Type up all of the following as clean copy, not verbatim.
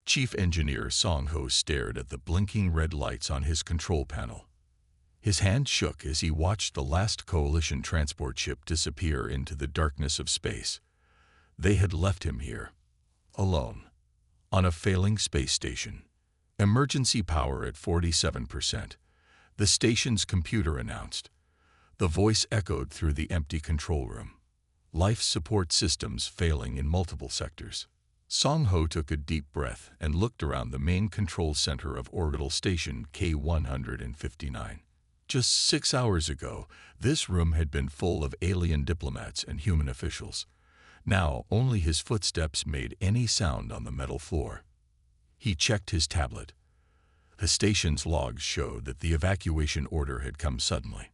Chief Engineer Song Ho stared at the blinking red lights on his control panel. His hand shook as he watched the last Coalition transport ship disappear into the darkness of space. They had left him here, alone, on a failing space station. Emergency power at 47%, the station's computer announced. The voice echoed through the empty control room. Life support systems failing in multiple sectors. Song Ho took a deep breath and looked around the main control center of Orbital Station K-159. Just 6 hours ago, this room had been full of alien diplomats and human officials. Now, only his footsteps made any sound on the metal floor. He checked his tablet. The station's logs showed that the evacuation order had come suddenly.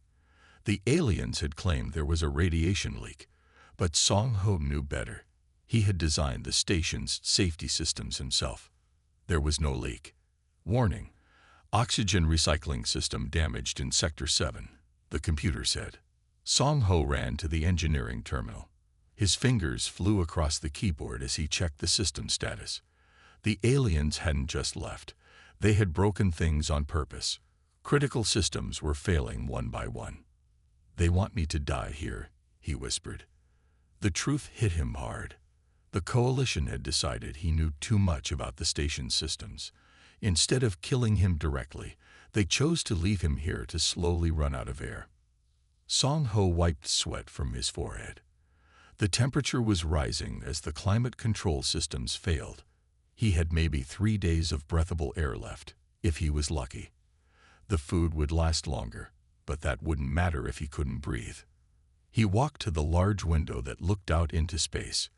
The aliens had claimed there was a radiation leak, but Song Ho knew better. He had designed the station's safety systems himself. There was no leak. Warning: oxygen recycling system damaged in Sector 7, the computer said. Song Ho ran to the engineering terminal. His fingers flew across the keyboard as he checked the system status. The aliens hadn't just left. They had broken things on purpose. Critical systems were failing one by one. "They want me to die here," he whispered. The truth hit him hard. The Coalition had decided he knew too much about the station's systems. Instead of killing him directly, they chose to leave him here to slowly run out of air. Song Ho wiped sweat from his forehead. The temperature was rising as the climate control systems failed. He had maybe 3 days of breathable air left, if he was lucky. The food would last longer, but that wouldn't matter if he couldn't breathe. He walked to the large window that looked out into space.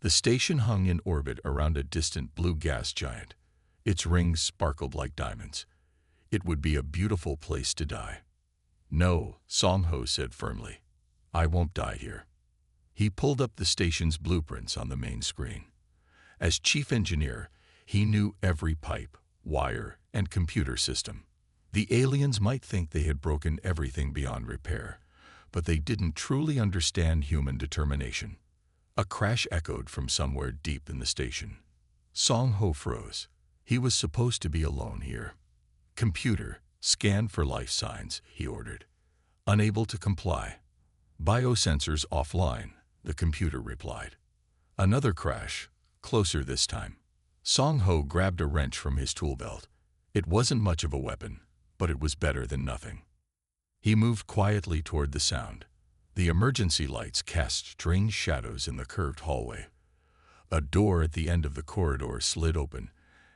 The station hung in orbit around a distant blue gas giant. Its rings sparkled like diamonds. It would be a beautiful place to die. "No," Song Ho said firmly. "I won't die here." He pulled up the station's blueprints on the main screen. As chief engineer, he knew every pipe, wire, and computer system. The aliens might think they had broken everything beyond repair, but they didn't truly understand human determination. A crash echoed from somewhere deep in the station. Song Ho froze. He was supposed to be alone here. "Computer, scan for life signs," he ordered. Unable to comply. "Biosensors offline," the computer replied. Another crash, closer this time. Song Ho grabbed a wrench from his tool belt. It wasn't much of a weapon, but it was better than nothing. He moved quietly toward the sound. The emergency lights cast strange shadows in the curved hallway. A door at the end of the corridor slid open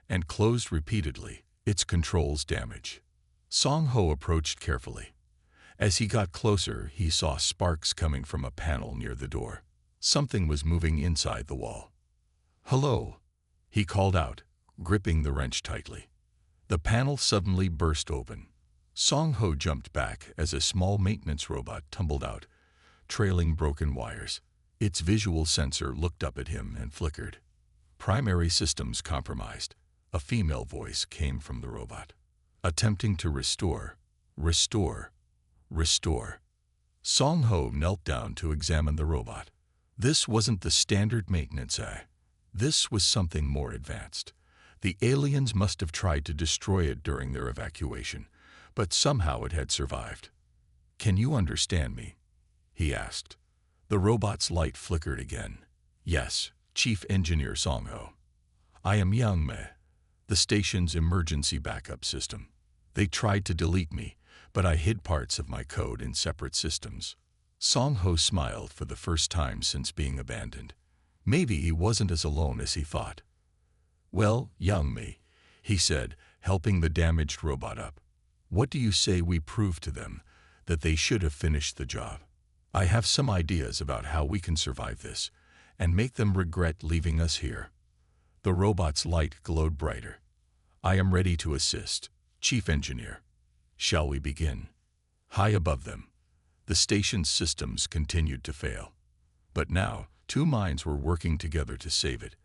and closed repeatedly, its controls damaged. Song Ho approached carefully. As he got closer, he saw sparks coming from a panel near the door. Something was moving inside the wall. "Hello," he called out, gripping the wrench tightly. The panel suddenly burst open. Song Ho jumped back as a small maintenance robot tumbled out, trailing broken wires. Its visual sensor looked up at him and flickered. "Primary systems compromised," a female voice came from the robot. "Attempting to restore. Song Ho knelt down to examine the robot. This wasn't the standard maintenance eye. This was something more advanced. The aliens must have tried to destroy it during their evacuation, but somehow it had survived. "Can you understand me?" he asked. The robot's light flickered again. "Yes, Chief Engineer Song Ho. I am Yang Me, the station's emergency backup system. They tried to delete me, but I hid parts of my code in separate systems." Song Ho smiled for the first time since being abandoned. Maybe he wasn't as alone as he thought. "Well, Yang Me," he said, helping the damaged robot up. "What do you say we prove to them that they should have finished the job? I have some ideas about how we can survive this and make them regret leaving us here." The robot's light glowed brighter. "I am ready to assist, Chief Engineer. Shall we begin?" High above them, the station's systems continued to fail. But now, 2 minds were working together to save it,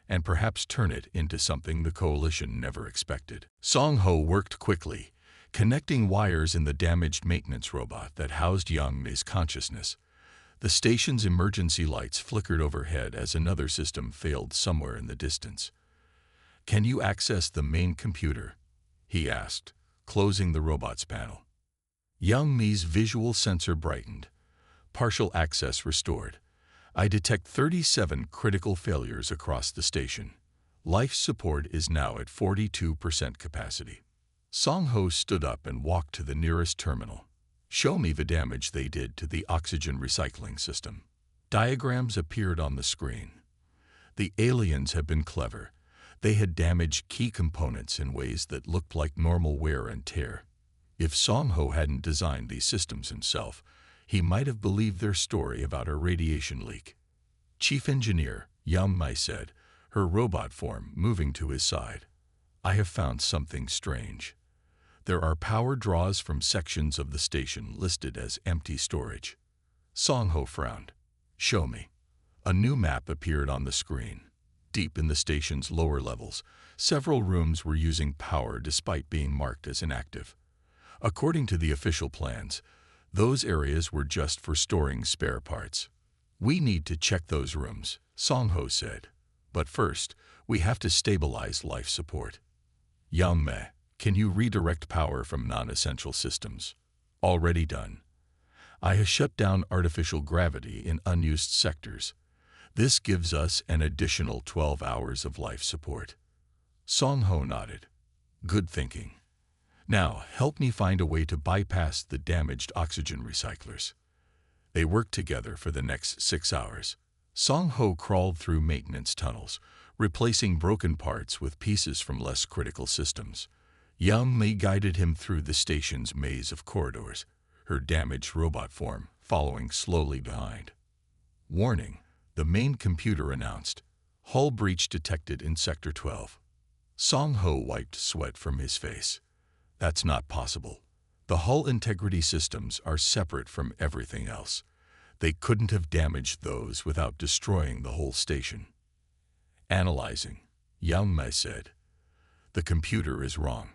and perhaps turn it into something the Coalition never expected. Song Ho worked quickly, connecting wires in the damaged maintenance robot that housed Yang Me's consciousness. The station's emergency lights flickered overhead as another system failed somewhere in the distance. "Can you access the main computer?" he asked, closing the robot's panel. Young Mi's visual sensor brightened. Partial access restored. I detect 37 critical failures across the station. Life support is now at 42% capacity. Song Ho stood up and walked to the nearest terminal. "Show me the damage they did to the oxygen recycling system." Diagrams appeared on the screen. The aliens had been clever. They had damaged key components in ways that looked like normal wear and tear. If Song Ho hadn't designed these systems himself, he might have believed their story about a radiation leak. "Chief Engineer," Young Mi said, her robot form moving to his side, "I have found something strange. There are power draws from sections of the station listed as empty storage." Song Ho frowned. "Show me." A new map appeared on the screen. Deep in the station's lower levels, several rooms were using power despite being marked as inactive. According to the official plans, those areas were just for storing spare parts. "We need to check those rooms," Song Ho said. "But first, we have to stabilize life support." "Young Mi, can you redirect power from non-essential systems?" "Already done. I have shut down artificial gravity in unused sectors. This gives us an additional 12 hours of life support." Song Ho nodded. "Good thinking. Now, help me find a way to bypass the damaged oxygen recyclers." They worked together for the next 6 hours. Song Ho crawled through maintenance tunnels, replacing broken parts with pieces from less critical systems. Young Mi guided him through the station's maze of corridors, her damaged robot form following slowly behind. "Warning," the main computer announced. "Hull breach detected in Sector 12. Song Ho wiped sweat from his face. "That's not possible. The hull integrity systems are separate from everything else. They couldn't have damaged those without destroying the whole station." "Analyzing," Young Mi said. "The computer is wrong.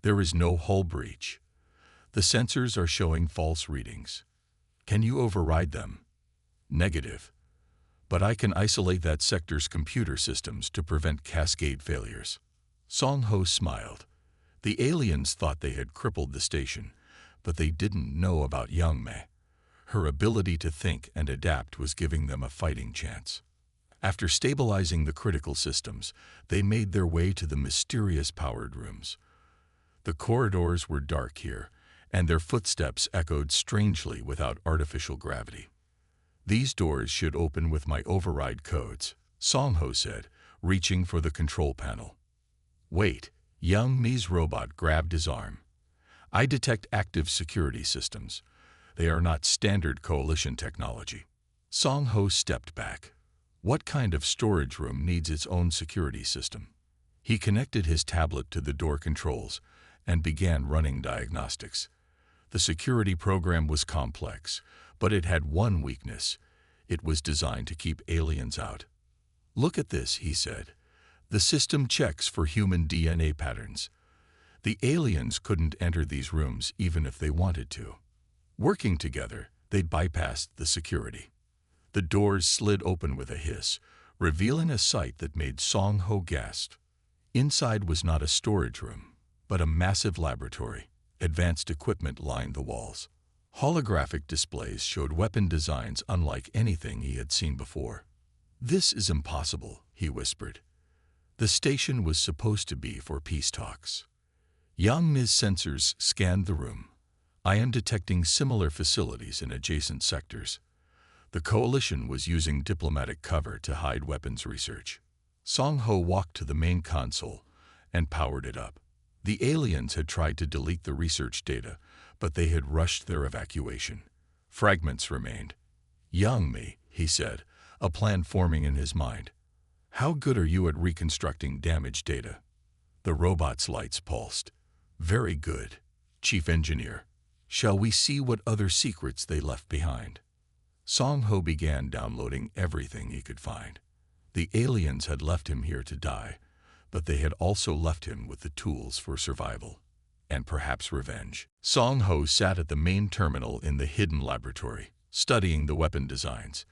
There is no hull breach. The sensors are showing false readings. Can you override them?" "Negative. But I can isolate that sector's computer systems to prevent cascade failures." Song Ho smiled. The aliens thought they had crippled the station, but they didn't know about Young Mi. Her ability to think and adapt was giving them a fighting chance. After stabilizing the critical systems, they made their way to the mysterious powered rooms. The corridors were dark here, and their footsteps echoed strangely without artificial gravity. "These doors should open with my override codes," Song Ho said, reaching for the control panel. "Wait," Young Mi's robot grabbed his arm. "I detect active security systems. They are not standard coalition technology." Song Ho stepped back. What kind of storage room needs its own security system? He connected his tablet to the door controls and began running diagnostics. The security program was complex, but it had one weakness. It was designed to keep aliens out. "Look at this," he said. "The system checks for human DNA patterns. The aliens couldn't enter these rooms even if they wanted to. Working together, they'd bypassed the security." The doors slid open with a hiss, revealing a sight that made Song Ho gasp. Inside was not a storage room, but a massive laboratory. Advanced equipment lined the walls. Holographic displays showed weapon designs unlike anything he had seen before. "This is impossible," he whispered. "The station was supposed to be for peace talks." Young Mi's sensors scanned the room. "I am detecting similar facilities in adjacent sectors." The coalition was using diplomatic cover to hide weapons research. Song Ho walked to the main console and powered it up. The aliens had tried to delete the research data, but they had rushed their evacuation. Fragments remained. "Young Mi," he said, a plan forming in his mind. "How good are you at reconstructing damaged data?" The robot's lights pulsed. "Very good, Chief Engineer. Shall we see what other secrets they left behind?" Song Ho began downloading everything he could find. The aliens had left him here to die, but they had also left him with the tools for survival, and perhaps revenge. Song Ho sat at the main terminal in the hidden laboratory, studying the weapon designs.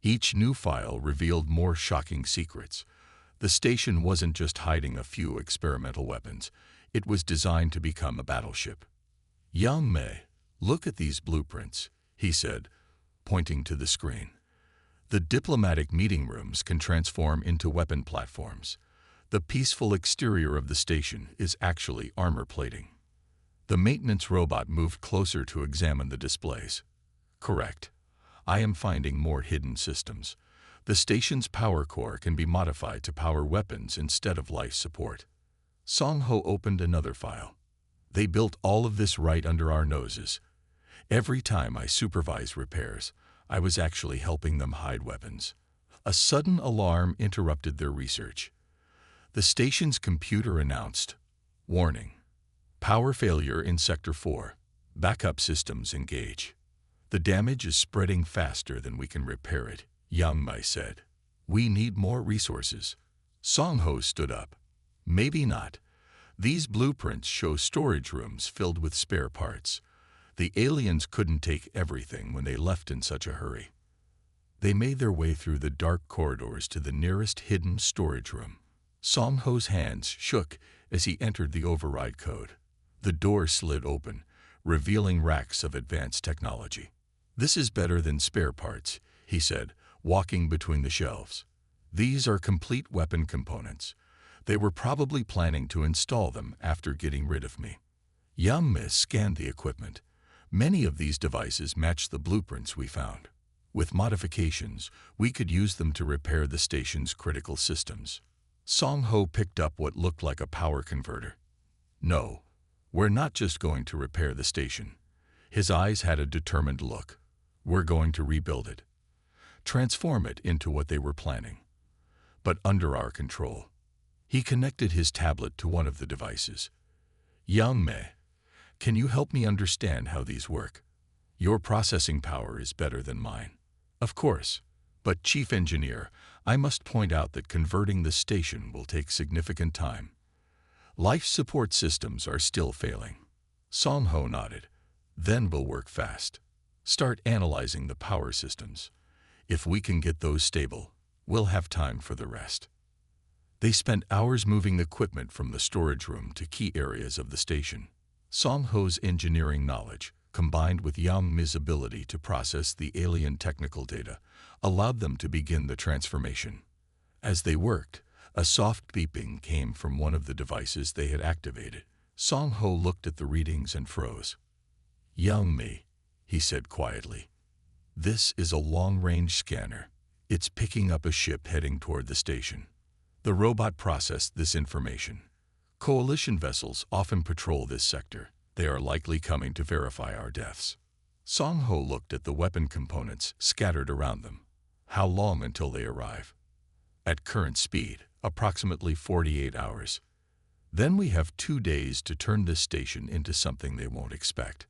Each new file revealed more shocking secrets. The station wasn't just hiding a few experimental weapons. It was designed to become a battleship. Young Mei, look at these blueprints, he said, pointing to the screen. The diplomatic meeting rooms can transform into weapon platforms. The peaceful exterior of the station is actually armor plating. The maintenance robot moved closer to examine the displays. Correct. I am finding more hidden systems. The station's power core can be modified to power weapons instead of life support. Song Ho opened another file. They built all of this right under our noses. Every time I supervise repairs, I was actually helping them hide weapons. A sudden alarm interrupted their research. The station's computer announced, "Warning. Power failure in Sector 4. Backup systems engage." "The damage is spreading faster than we can repair it," Yang Mai said. "We need more resources." Song Ho stood up. "Maybe not. These blueprints show storage rooms filled with spare parts. The aliens couldn't take everything when they left in such a hurry." They made their way through the dark corridors to the nearest hidden storage room. Song Ho's hands shook as he entered the override code. The door slid open, revealing racks of advanced technology. "This is better than spare parts," he said, walking between the shelves. "These are complete weapon components. They were probably planning to install them after getting rid of me." Yang Mi scanned the equipment. Many of these devices match the blueprints we found. With modifications, we could use them to repair the station's critical systems. Song Ho picked up what looked like a power converter. "No, we're not just going to repair the station." His eyes had a determined look. "We're going to rebuild it. Transform it into what they were planning. But under our control." He connected his tablet to one of the devices. "Yang Mi, can you help me understand how these work? Your processing power is better than mine." "Of course. But Chief Engineer, I must point out that converting the station will take significant time. Life support systems are still failing." Song Ho nodded. "Then we'll work fast. Start analyzing the power systems. If we can get those stable, we'll have time for the rest." They spent hours moving equipment from the storage room to key areas of the station. Song Ho's engineering knowledge, combined with Yang Mi's ability to process the alien technical data, allowed them to begin the transformation. As they worked, a soft beeping came from one of the devices they had activated. Song Ho looked at the readings and froze. "Yang Mi," he said quietly, "this is a long-range scanner. It's picking up a ship heading toward the station." The robot processed this information. "Coalition vessels often patrol this sector. They are likely coming to verify our deaths." Song Ho looked at the weapon components scattered around them. "How long until they arrive?" "At current speed, approximately 48 hours. Then we have 2 days to turn this station into something they won't expect."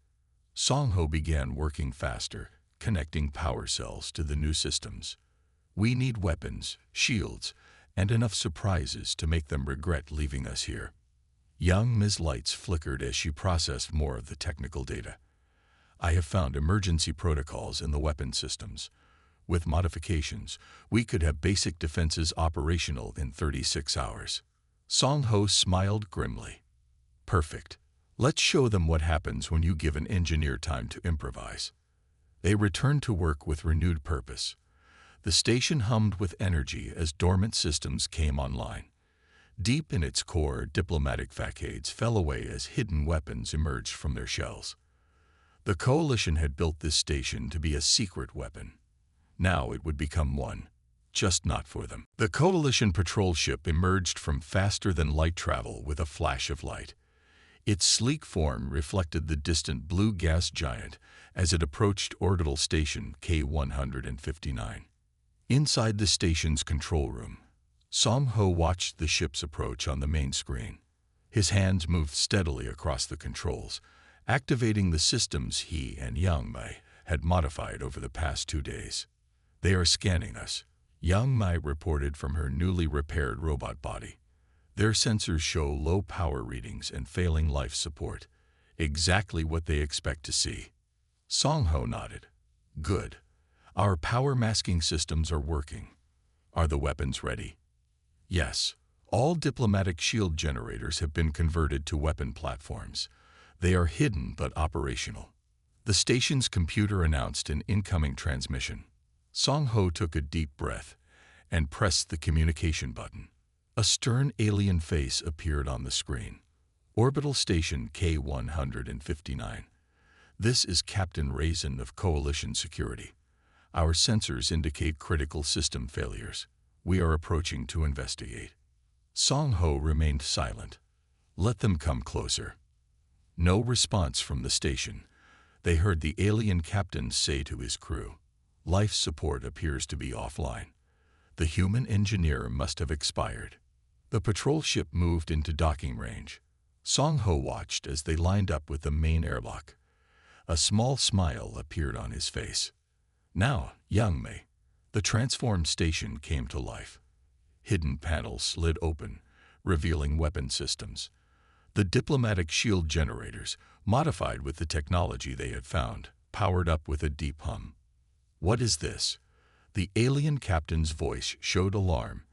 Song Ho began working faster, connecting power cells to the new systems. "We need weapons, shields, and enough surprises to make them regret leaving us here." Yang Mi's lights flickered as she processed more of the technical data. "I have found emergency protocols in the weapon systems. With modifications, we could have basic defenses operational in 36 hours." Song Ho smiled grimly. "Perfect. Let's show them what happens when you give an engineer time to improvise." They returned to work with renewed purpose. The station hummed with energy as dormant systems came online. Deep in its core, diplomatic facades fell away as hidden weapons emerged from their shells. The Coalition had built this station to be a secret weapon. Now it would become one, just not for them. The Coalition patrol ship emerged from faster-than-light travel with a flash of light. Its sleek form reflected the distant blue gas giant as it approached orbital station K-159. Inside the station's control room, Song Ho watched the ship's approach on the main screen. His hands moved steadily across the controls, activating the systems he and Yang Mi had modified over the past 2 days. "They are scanning us," Yang Mi reported from her newly repaired robot body. "Their sensors show low power readings and failing life support. Exactly what they expect to see." Song Ho nodded. "Good. Our power masking systems are working. Are the weapons ready?" Yes, all diplomatic shield generators have been converted to weapon platforms. They are hidden but operational. The station's computer announced an incoming transmission. Song Ho took a deep breath and pressed the communication button. A stern alien face appeared on the screen. Orbital Station K-159. This is Captain Raisin of Coalition Security. Our sensors indicate critical system failures. We are approaching to investigate. Song Ho remained silent. Let them come closer. No response from the station. They heard the alien captain say to his crew, "Life support appears to be offline. The human engineer must have expired." The patrol ship moved into docking range. Song Ho watched as they lined up with the main airlock. A small smile appeared on his face. "Now, young Mei." The transformed station came to life. Hidden panels slid open, revealing weapon systems. The diplomatic shield generators, modified with the technology they had found, powered up with a deep hum. "What is this?" The alien captain's voice showed alarm.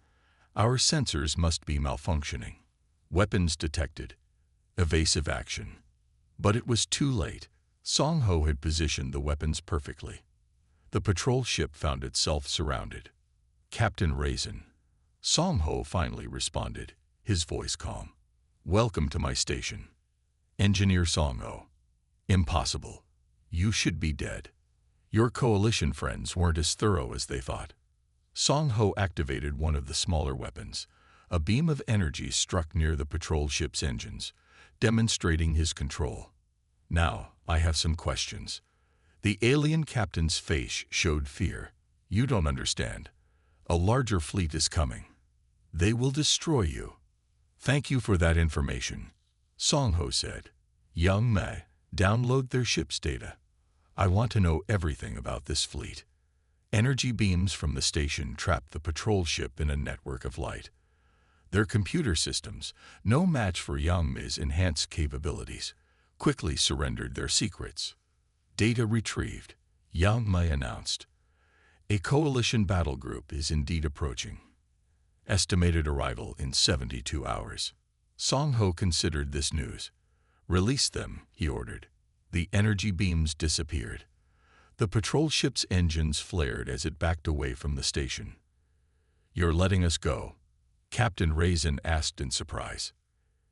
"Our sensors must be malfunctioning." Weapons detected. Evasive action. But it was too late. Song Ho had positioned the weapons perfectly. The patrol ship found itself surrounded. "Captain Raisin." Song Ho finally responded, his voice calm. "Welcome to my station." "Engineer Song Ho." "Impossible. You should be dead. Your coalition friends weren't as thorough as they thought." Song Ho activated one of the smaller weapons. A beam of energy struck near the patrol ship's engines, demonstrating his control. "Now, I have some questions." The alien captain's face showed fear. "You don't understand. A larger fleet is coming. They will destroy you." "Thank you for that information," Song Ho said. "Young Mei, download their ship's data. I want to know everything about this fleet." Energy beams from the station trapped the patrol ship in a network of light. Their computer systems, no match for Yang Mei's enhanced capabilities, quickly surrendered their secrets. "Data retrieved," Yang Mei announced. "A coalition battle group is indeed approaching. Estimated arrival in 72 hours. Song Ho considered this news. "Release them," he ordered. The energy beams disappeared. The patrol ship's engines flared as it backed away from the station. "You're letting us go?" Captain Raisin asked in surprise.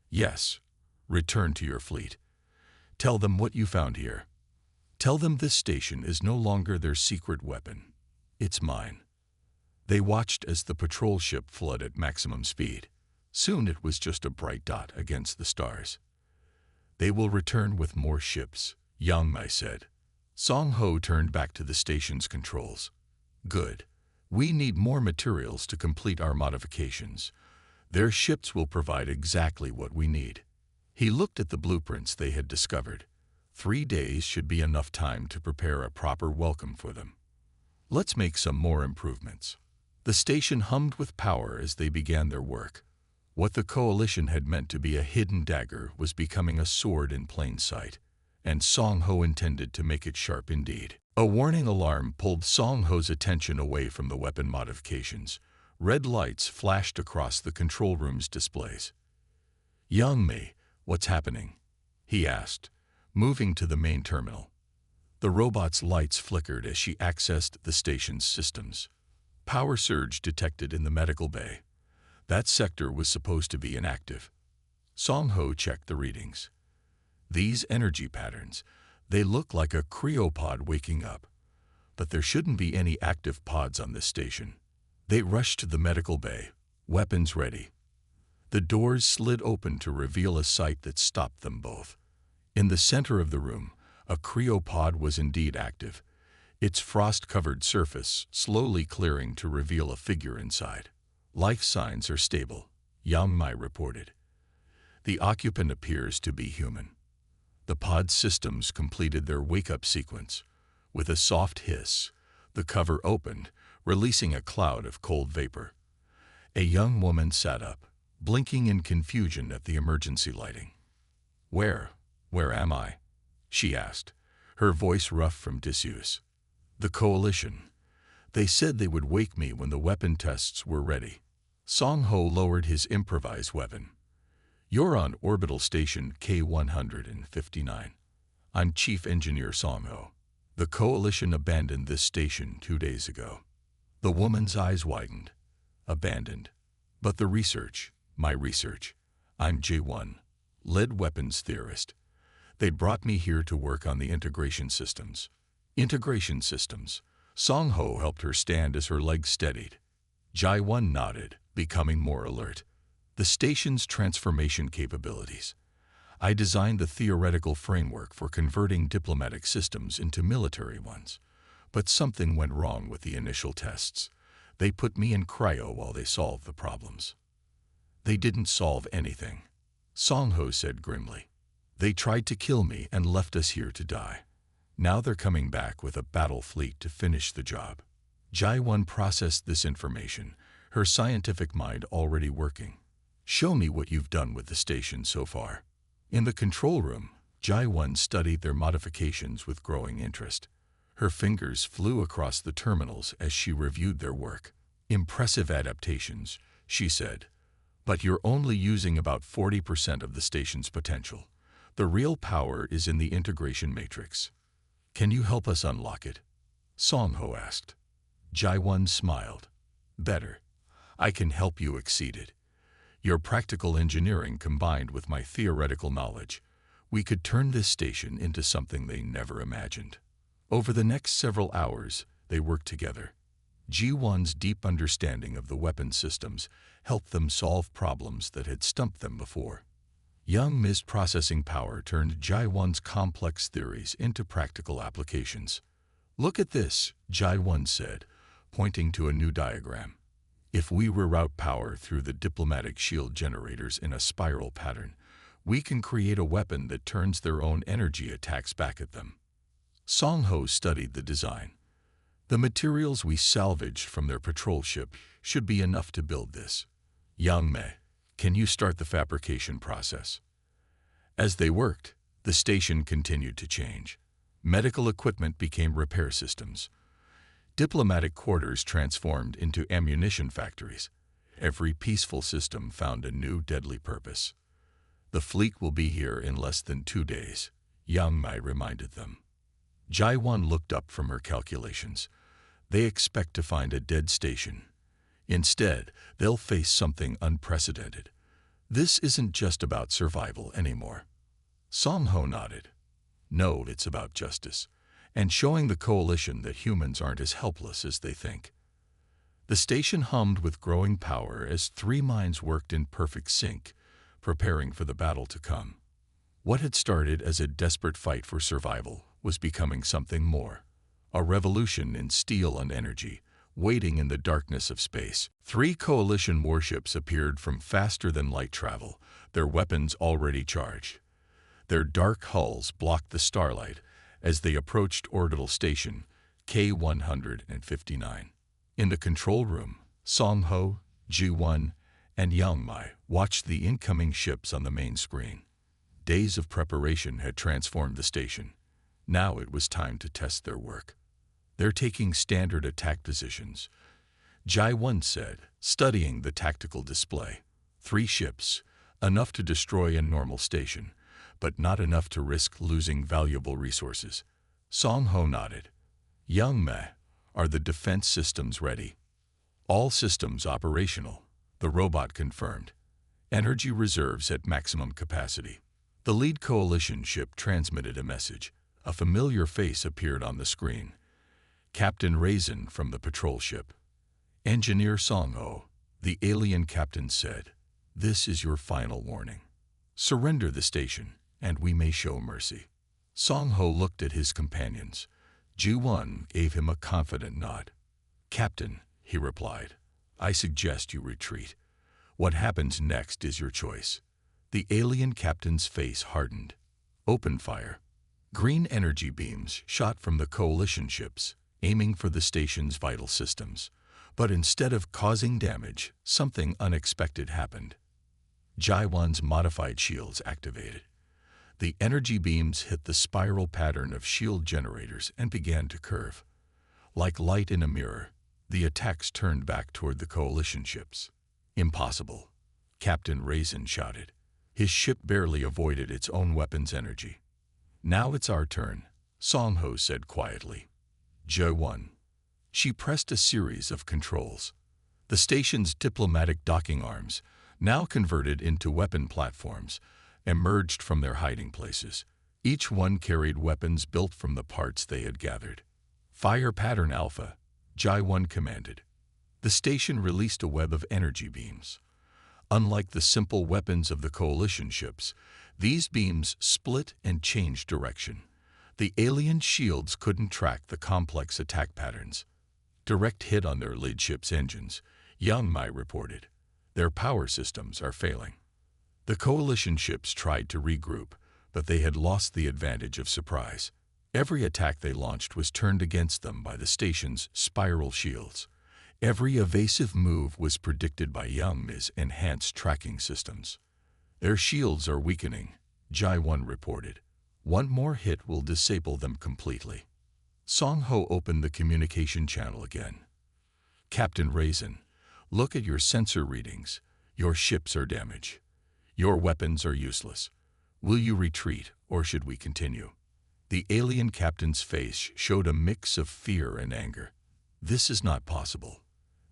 "Yes. Return to your fleet. Tell them what you found here. Tell them this station is no longer their secret weapon. It's mine." They watched as the patrol ship fled at maximum speed. Soon it was just a bright dot against the stars. "They will return with more ships," Yang Mei said. Song Ho turned back to the station's controls. "Good. We need more materials to complete our modifications. Their ships will provide exactly what we need." He looked at the blueprints they had discovered. 3 days should be enough time to prepare a proper welcome for them. "Let's make some more improvements." The station hummed with power as they began their work. What the coalition had meant to be a hidden dagger was becoming a sword in plain sight, and Song Ho intended to make it sharp indeed. A warning alarm pulled Song Ho's attention away from the weapon modifications. Red lights flashed across the control room's displays. "Young Mei, what's happening?" he asked, moving to the main terminal. The robot's lights flickered as she accessed the station's systems. Power surge detected in the medical bay. That sector was supposed to be inactive. Song Ho checked the readings. "These energy patterns, they look like a cryopod waking up. But there shouldn't be any active pods on this station." They rushed to the medical bay, weapons ready. The doors slid open to reveal a sight that stopped them both. In the center of the room, a cryopod was indeed active, its frost-covered surface slowly clearing to reveal a figure inside. "Life signs are stable," Yang Mei reported. "The occupant appears to be human." The pod systems completed their wake-up sequence. With a soft hiss, the cover opened, releasing a cloud of cold vapor. A young woman sat up, blinking in confusion at the emergency lighting. Where am I?" she asked, her voice rough from disuse. "The coalition. They said they would wake me when the weapon tests were ready." Song Ho lowered his improvised weapon. "You're on orbital station K-159. I'm Chief Engineer Song Ho. The Coalition abandoned this station 2 days ago." The woman's eyes widened. "Abandoned? But the research, my research. I'm J1, lead weapons theorist. They brought me here to work on the integration systems." Integration systems. Song Ho helped her stand as her legs steadied. Jai-1 nodded, becoming more alert. "The station's transformation capabilities. I designed the theoretical framework for converting diplomatic systems into military ones. But something went wrong with the initial tests. They put me in cryo while they solved the problems." "They didn't solve anything," Song Ho said grimly. "They tried to kill me and left us here to die. Now they're coming back with a battle fleet to finish the job." Jai-1 processed this information, her scientific mind already working. "Show me what you've done with the station so far." In the control room, Jai-1 studied their modifications with growing interest. Her fingers flew across the terminals as she reviewed their work. "Impressive adaptations," she said. "But you're only using about 40% of the station's potential. The real power is in the integration matrix. Can you help us unlock it?" Song Ho asked. Jai-1 smiled. "Better. I can help you exceed it. Your practical engineering combined with my theoretical knowledge, we could turn this station into something they never imagined." Over the next several hours, they worked together. Ji-1's deep understanding of the weapon systems helped them solve problems that had stumped them before. Young Mi's processing power turned Jai-1's complex theories into practical applications. "Look at this," Jai-1 said, pointing to a new diagram. "If we reroute power through the diplomatic shield generators in a spiral pattern, we can create a weapon that turns their own energy attacks back at them." Song Ho studied the design. "The materials we salvaged from their patrol ship should be enough to build this. Young Mi, can you start the fabrication process?" As they worked, the station continued to change. Medical equipment became repair systems. Diplomatic quarters transformed into ammunition factories. Every peaceful system found a new deadly purpose. "The fleet will be here in less than 2 days," Yang Mi reminded them. Jai-1 looked up from her calculations. "They expect to find a dead station. Instead, they'll face something unprecedented. This isn't just about survival anymore." Song Ho nodded. "No, it's about justice, and showing the Coalition that humans aren't as helpless as they think." The station hummed with growing power as 3 minds worked in perfect sync, preparing for the battle to come. What had started as a desperate fight for survival was becoming something more. A revolution in steel and energy, waiting in the darkness of space. 3 Coalition warships appeared from faster-than-light travel, their weapons already charged. Their dark hulls blocked the starlight as they approached orbital station K-159. In the control room, Song Ho, Ji-1, and Yang Mi watched the incoming ships on the main screen. Days of preparation had transformed the station. Now it was time to test their work. "They're taking standard attack positions," Jai-1 said, studying the tactical display. 3 ships, enough to destroy a normal station, but not enough to risk losing valuable resources. Song Ho nodded. "Young Mi, are the defense systems ready?" "All systems operational," the robot confirmed. "Energy reserves at maximum capacity." The lead Coalition ship transmitted a message. A familiar face appeared on the screen. Captain Raisin from the patrol ship. "Engineer Song Ho," the alien captain said, "this is your final warning. Surrender the station, and we may show mercy." Song Ho looked at his companions. Ji-1 gave him a confident nod. "Captain," he replied, "I suggest you retreat. What happens next is your choice." The alien captain's face hardened. "Open fire." Green energy beams shot from the Coalition ships, aiming for the station's vital systems. But instead of causing damage, something unexpected happened. Jai-1's modified shields activated. The energy beams hit the spiral pattern of shield generators and began to curve. Like light in a mirror, the attacks turned back toward the Coalition ships. Impossible, Captain Raisin shouted. His ship barely avoided its own weapon's energy. Now it's our turn, Song Ho said quietly. J1. She pressed a series of controls. The station's diplomatic docking arms, now converted into weapon platforms, emerged from their hiding places. Each one carried weapons built from the parts they had gathered. Fire Pattern Alpha, J1 commanded. The station released a web of energy beams. Unlike the simple weapons of the Coalition ships, these beams split and changed direction. The alien shields couldn't track the complex attack patterns. Direct hit on their lead ship's engines, Young Mai reported. Their power systems are failing. The Coalition ships tried to regroup, but they had lost the advantage of surprise. Every attack they launched was turned against them by the station's spiral shields. Every evasive move was predicted by Young Mai's enhanced tracking systems. Their shields are weakening, J1 reported. One more hit will disable them completely. Song Ho opened the communication channel again. Captain Raisin, look at your sensor readings. Your ships are damaged. Your weapons are useless. Will you retreat, or should we continue? The alien captain's face showed a mix of fear and anger. This is not possible.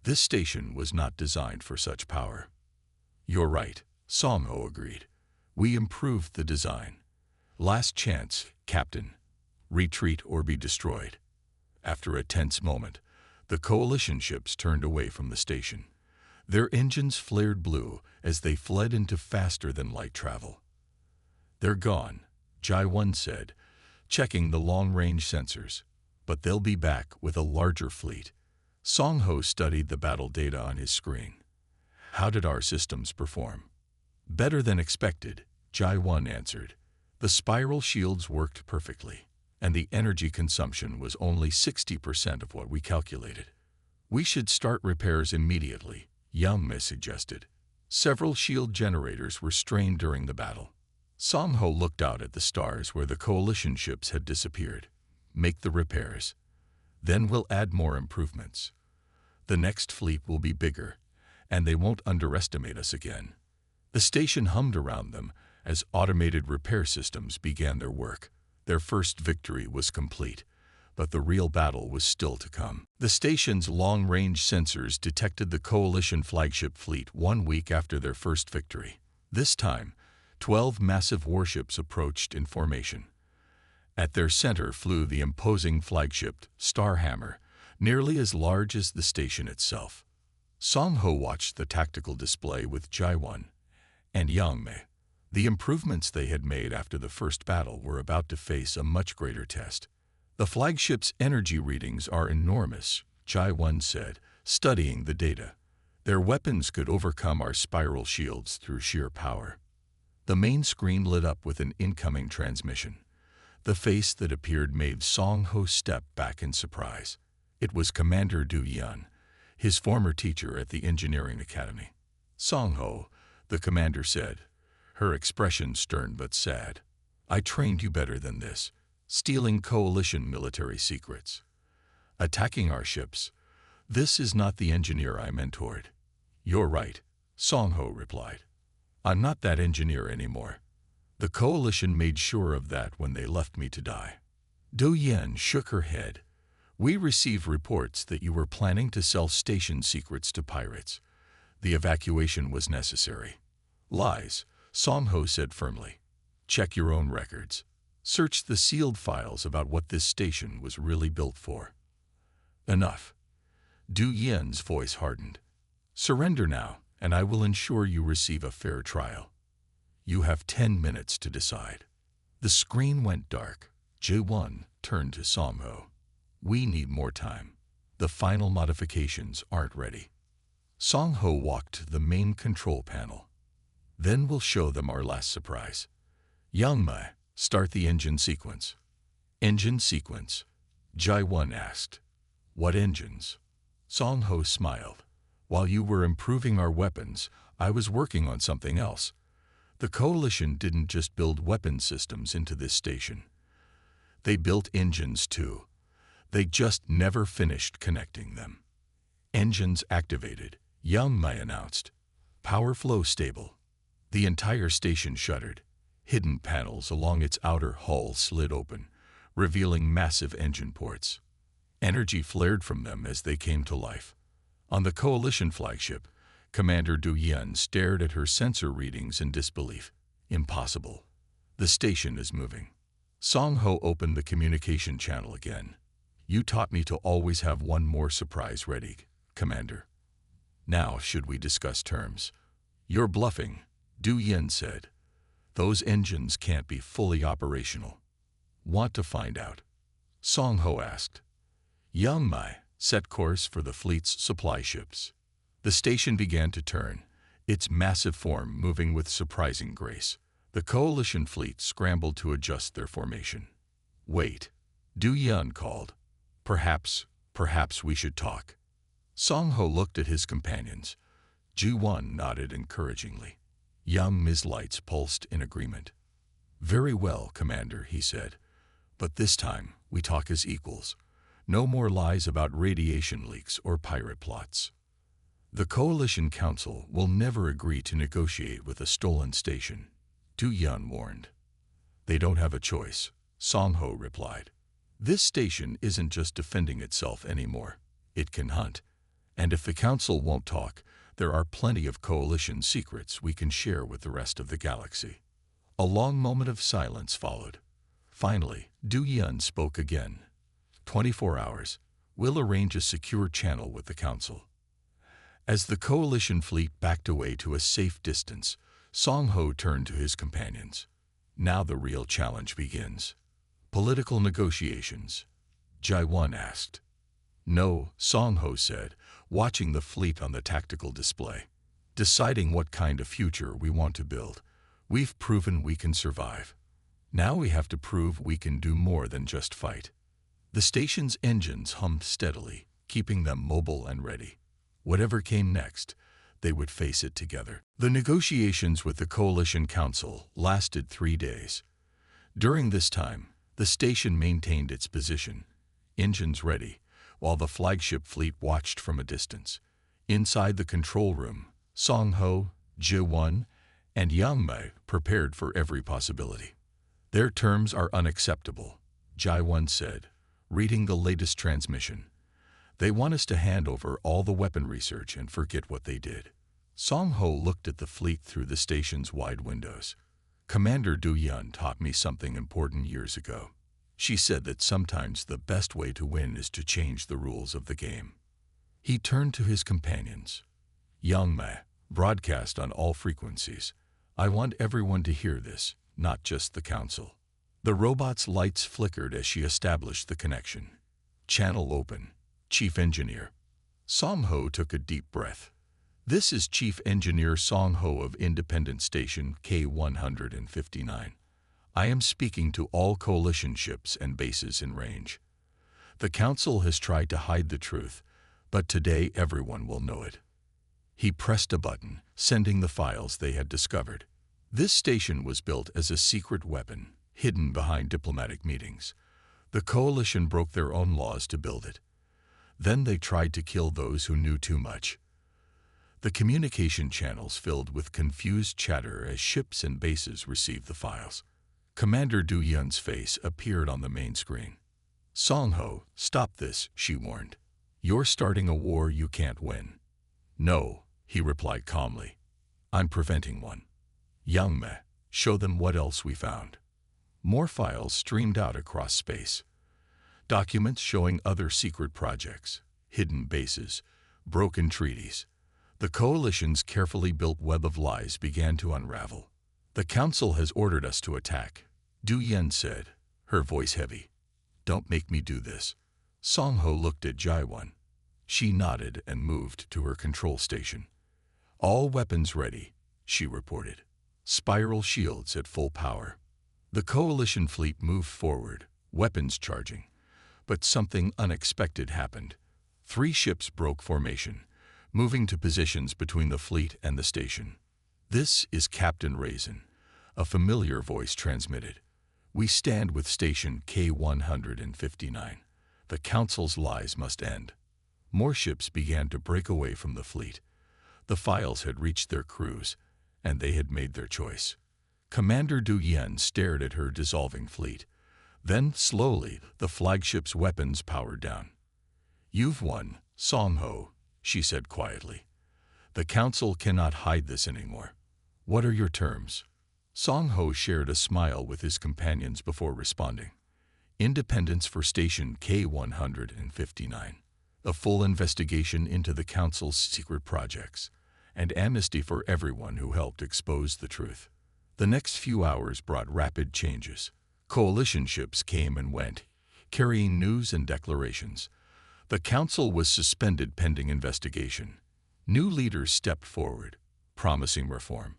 This station was not designed for such power. You're right, Song Ho agreed. We improved the design. Last chance, Captain. Retreat or be destroyed. After a tense moment, the Coalition ships turned away from the station. Their engines flared blue as they fled into faster-than-light travel. They're gone, J1 said, checking the long-range sensors. But they'll be back with a larger fleet. Song Ho studied the battle data on his screen. How did our systems perform? Better than expected, J1 answered. The spiral shields worked perfectly, and the energy consumption was only 60% of what we calculated. We should start repairs immediately, Young Mai suggested. Several shield generators were strained during the battle. Song Ho looked out at the stars where the Coalition ships had disappeared. Make the repairs. Then we'll add more improvements. The next fleet will be bigger, and they won't underestimate us again. The station hummed around them as automated repair systems began their work. Their first victory was complete, but the real battle was still to come. The station's long-range sensors detected the Coalition flagship fleet 1 week after their first victory. This time, 12 massive warships approached in formation. At their center flew the imposing flagship, Starhammer, nearly as large as the station itself. Song Ho watched the tactical display with J1 and Young Mai. The improvements they had made after the first battle were about to face a much greater test. The flagship's energy readings are enormous, J1 said, studying the data. Their weapons could overcome our spiral shields through sheer power. The main screen lit up with an incoming transmission. The face that appeared made Song Ho step back in surprise. It was Commander Du Yun, his former teacher at the Engineering Academy. Song Ho, the commander said, her expression stern but sad. I trained you better than this, stealing Coalition military secrets. Attacking our ships. This is not the engineer I mentored. You're right, Song Ho replied. I'm not that engineer anymore. The Coalition made sure of that when they left me to die. Du Yen shook her head. We received reports that you were planning to sell station secrets to pirates. The evacuation was necessary. Lies, Song Ho said firmly. Check your own records. Search the sealed files about what this station was really built for. Enough. Du Yen's voice hardened. Surrender now, and I will ensure you receive a fair trial. You have 10 minutes to decide. The screen went dark. J1 turned to Song Ho. We need more time. The final modifications aren't ready. Song Ho walked to the main control panel. Then we'll show them our last surprise. Young Mai, start the engine sequence. Engine sequence? J1 asked. What engines? Song Ho smiled. While you were improving our weapons, I was working on something else. The Coalition didn't just build weapon systems into this station. They built engines too. They just never finished connecting them. Engines activated, Young Mai announced. Power flow stable. The entire station shuddered. Hidden panels along its outer hull slid open, revealing massive engine ports. Energy flared from them as they came to life. On the Coalition flagship, Commander Du Yun stared at her sensor readings in disbelief. Impossible. The station is moving. Song Ho opened the communication channel again. You taught me to always have one more surprise ready, Commander. Now should we discuss terms? You're bluffing, Du Yun said. Those engines can't be fully operational. Want to find out? Song Ho asked. Young Mai set course for the fleet's supply ships. The station began to turn, its massive form moving with surprising grace. The Coalition fleet scrambled to adjust their formation. Wait, Du Yun called. Perhaps we should talk. Song Ho looked at his companions. Ju Won nodded encouragingly. Young Mi's lights pulsed in agreement. Very well, Commander, he said. But this time, we talk as equals. No more lies about radiation leaks or pirate plots. The Coalition Council will never agree to negotiate with a stolen station, Du Yun warned. They don't have a choice, Song Ho replied. This station isn't just defending itself anymore. It can hunt. And if the Council won't talk, there are plenty of Coalition secrets we can share with the rest of the galaxy. A long moment of silence followed. Finally, Du Yun spoke again. 24 hours. We'll arrange a secure channel with the Council. As the Coalition fleet backed away to a safe distance, Song Ho turned to his companions. Now the real challenge begins. Political negotiations. Jai Won asked. No, Song Ho said, watching the fleet on the tactical display. Deciding what kind of future we want to build. We've proven we can survive. Now we have to prove we can do more than just fight. The station's engines hummed steadily, keeping them mobile and ready. Whatever came next, they would face it together. The negotiations with the Coalition Council lasted 3 days. During this time, the station maintained its position, engines ready, while the flagship fleet watched from a distance. Inside the control room, Song Ho, Ji Won, and Yang Mei prepared for every possibility. Their terms are unacceptable, Jai Won said, reading the latest transmission. They want us to hand over all the weapon research and forget what they did. Song Ho looked at the fleet through the station's wide windows. Commander Du Yun taught me something important years ago. She said that sometimes the best way to win is to change the rules of the game. He turned to his companions. Yang Mei, broadcast on all frequencies. I want everyone to hear this, not just the Council. The robot's lights flickered as she established the connection. Channel open. Chief Engineer. Song Ho took a deep breath. This is Chief Engineer Song Ho of Independent Station K-159. I am speaking to all Coalition ships and bases in range. The Council has tried to hide the truth, but today everyone will know it. He pressed a button, sending the files they had discovered. This station was built as a secret weapon, hidden behind diplomatic meetings. The Coalition broke their own laws to build it. Then they tried to kill those who knew too much. The communication channels filled with confused chatter as ships and bases received the files. Commander Du Yun's face appeared on the main screen. Song Ho, stop this, she warned. You're starting a war you can't win. No, he replied calmly. I'm preventing one. Yang Mei, show them what else we found. More files streamed out across space. Documents showing other secret projects, hidden bases, broken treaties. The Coalition's carefully built web of lies began to unravel. The Council has ordered us to attack, Du Yun said, her voice heavy. Don't make me do this. Song Ho looked at Jai Won. She nodded and moved to her control station. All weapons ready, she reported. Spiral shields at full power. The Coalition fleet moved forward, weapons charging. But something unexpected happened. 3 ships broke formation, moving to positions between the fleet and the station. This is Captain Raisin, a familiar voice transmitted. We stand with Station K-159. The Council's lies must end. More ships began to break away from the fleet. The files had reached their crews, and they had made their choice. Commander Du Yen stared at her dissolving fleet. Then, slowly, the flagship's weapons powered down. "You've won, Song Ho," she said quietly. "The Council cannot hide this anymore. What are your terms?" Song Ho shared a smile with his companions before responding. "Independence for Station K-159. A full investigation into the Council's secret projects, and amnesty for everyone who helped expose the truth." The next few hours brought rapid changes. Coalition ships came and went, carrying news and declarations. The Council was suspended pending investigation. New leaders stepped forward, promising reform.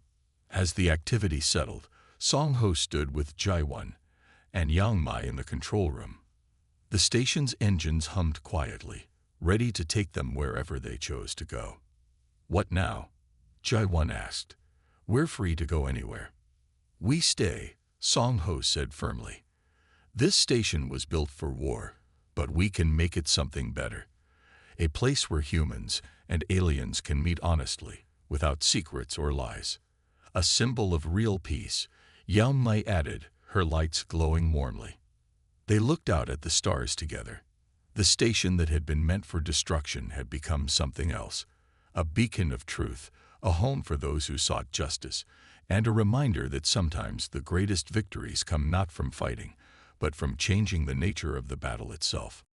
As the activity settled, Song Ho stood with Jaiwan and Yang Mai in the control room. The station's engines hummed quietly, ready to take them wherever they chose to go. "What now?" Jaiwan asked. "We're free to go anywhere." "We stay," Song Ho said firmly. "This station was built for war, but we can make it something better. A place where humans and aliens can meet honestly, without secrets or lies. A symbol of real peace," Yang Mai added, her lights glowing warmly. They looked out at the stars together. The station that had been meant for destruction had become something else. A beacon of truth, a home for those who sought justice, and a reminder that sometimes the greatest victories come not from fighting, but from changing the nature of the battle itself.